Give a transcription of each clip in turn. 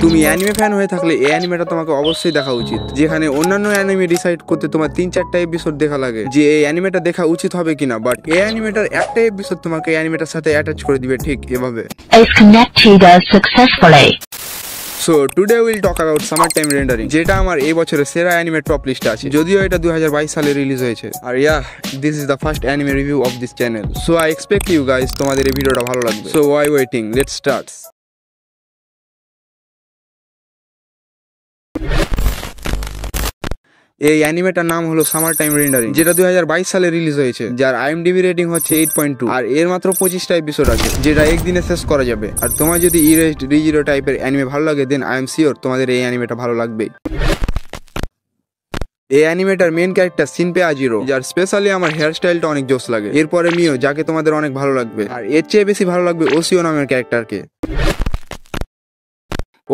তুমি anime fan হয়ে থাকলে এই অ্যানিমেটা তোমাকে অবশ্যই দেখা উচিত, যেখানে অন্যান্য অ্যানিমে ডিসাইড করতে তোমার 3-4টা এপিসোড দেখা লাগে যে এই অ্যানিমেটা দেখা উচিত হবে কিনা, বাট এই অ্যানিমেটার একটা এপিসোড তোমাকে এই অ্যানিমেটার সাথে অ্যাটাচ করে দিবে ঠিক এভাবে। Is connected successfully. So today will talk about summer time rendering, যেটা আমার এই বছরের সেরা অ্যানিমে টপ লিস্টে আছে, যদিও এটা 2022 সালে রিলিজ হয়েছে। আর this is the first anime review of this channel, so I expect you guys তোমাদের এই ভিডিওটা ভালো লাগবে। So why waiting, let's start. এই অ্যানিমেটার নাম হলো সামার টাইম রেন্ডারিং, যেটা 2022 সালে রিলিজ হয়েছে, যার IMDb রেটিং হচ্ছে 8.2, আর এর মাত্র 25টা এপিসোড আছে, যেটা একদিনে শেষ করা যাবে। আর তোমার যদি ইরেজড রিজিরো টাইপের অ্যানিমে ভালো লাগে, দেন আই এম শিওর তোমাদের এই অ্যানিমেটা ভালো লাগবে। এই অ্যানিমেটার মেন ক্যারেক্টার শিনপে আজিরো, যার স্পেশালি আমার হেয়ার স্টাইলটা অনেক জোস লাগে। এরপরে মিও, যাকে তোমাদের অনেক ভালো লাগবে, আর এর চেয়ে বেশি ভালো লাগবে ওসিও নামের ক্যারেক্টারকে।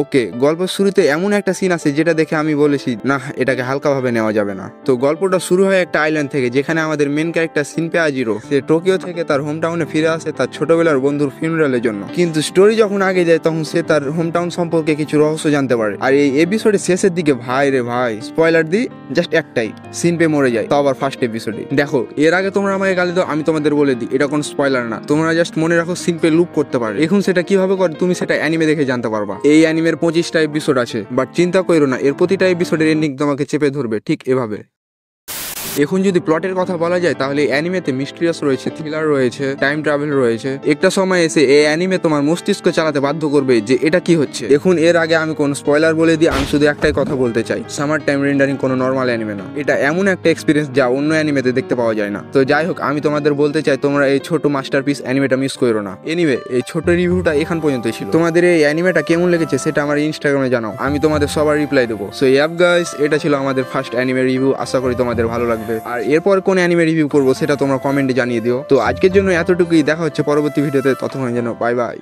ওকে, গল্পের শুরুতে এমন একটা সিন আছে যেটা দেখে আমি বলেছি না, এটাকে হালকাভাবে নেওয়া যাবে না। তো গল্পটা শুরু হয় একটা আইল্যান্ড থেকে, যেখানে আমাদের মেন ক্যারেক্টার শিনপে আজিরো সে টোকিও থেকে তার হোম টাউনে ফিরে আসে তার ছোটবেলার বন্ধুর ফিউনারালের জন্য। কিন্তু স্টোরি যখন আগে যায় তখন সে তার হোম টাউন সম্পর্কে কিছু রহস্য জানতে পারে। আর এই এপিসোডের শেষের দিকে ভাই রে ভাই, স্পয়লার দি, জাস্ট একটাই, শিনপে মরে যায়, তাও আবার ফার্স্ট এপিসোডে। দেখো, এর আগে তোমরা আমাকে গালি দাও, আমি তোমাদের বলে দিই এটা কোনো স্পয়লার না। তোমরা জাস্ট মনে রাখো শিনপে লুপ করতে পারে। এখন সেটা কিভাবে করে তুমি সেটা অ্যানিমে দেখে জানতে পারবা। এই অ্যানিমের 25টা এপিসোড আছে, বাট চিন্তা করো না, এর প্রতিটা এপিসোডের এন্ডিং তোমাকে চেপে ধরবে ঠিক এভাবে। এখন যদি প্লটের কথা বলা যায়, তাহলে অ্যানিমেতে মিস্ট্রিয়াস রয়েছে, থ্রিলার রয়েছে, টাইম ট্রাভেল রয়েছে। একটা সময় এসে এই অ্যানিমে তোমার মস্তিষ্ক চালাতে বাধ্য করবে যে এটা কি হচ্ছে। এখন এর আগে আমি কোন স্পয়লার বলে দিই, আমি শুধু একটাই কথা বলতে চাই, সামার টাইম রেন্ডারিং কোনো নর্মাল অ্যানিমে না। এটা এমন একটা এক্সপিরিয়েন্স যা অন্য অ্যানিমেতে দেখতে পাওয়া যায় না। তো যাই হোক, আমি তোমাদের বলতে চাই তোমরা এই ছোট মাস্টারপিস অ্যানিমেটা মিস করো না। এনিওয়ে, এই ছোট রিভিউটা এখান পর্যন্তই ছিল। তোমাদের এই অ্যানিমেটা কেমন লেগেছে সেটা আমার ইনস্টাগ্রামে জানাও, আমি তোমাদের সবার রিপ্লাই দেবো। সো গাইস, এটা ছিল আমাদের ফার্স্ট অ্যানিমে রিভিউ। আশা করি তোমাদের ভালো লাগবে। আর এরপর কোন অ্যানিমে রিভিউ করবো সেটা তোমরা কমেন্টে জানিয়ে দিও। তো আজকের জন্য এতটুকুই, দেখা হচ্ছে পরবর্তী ভিডিওতে, ততক্ষণ যেন বাই বাই।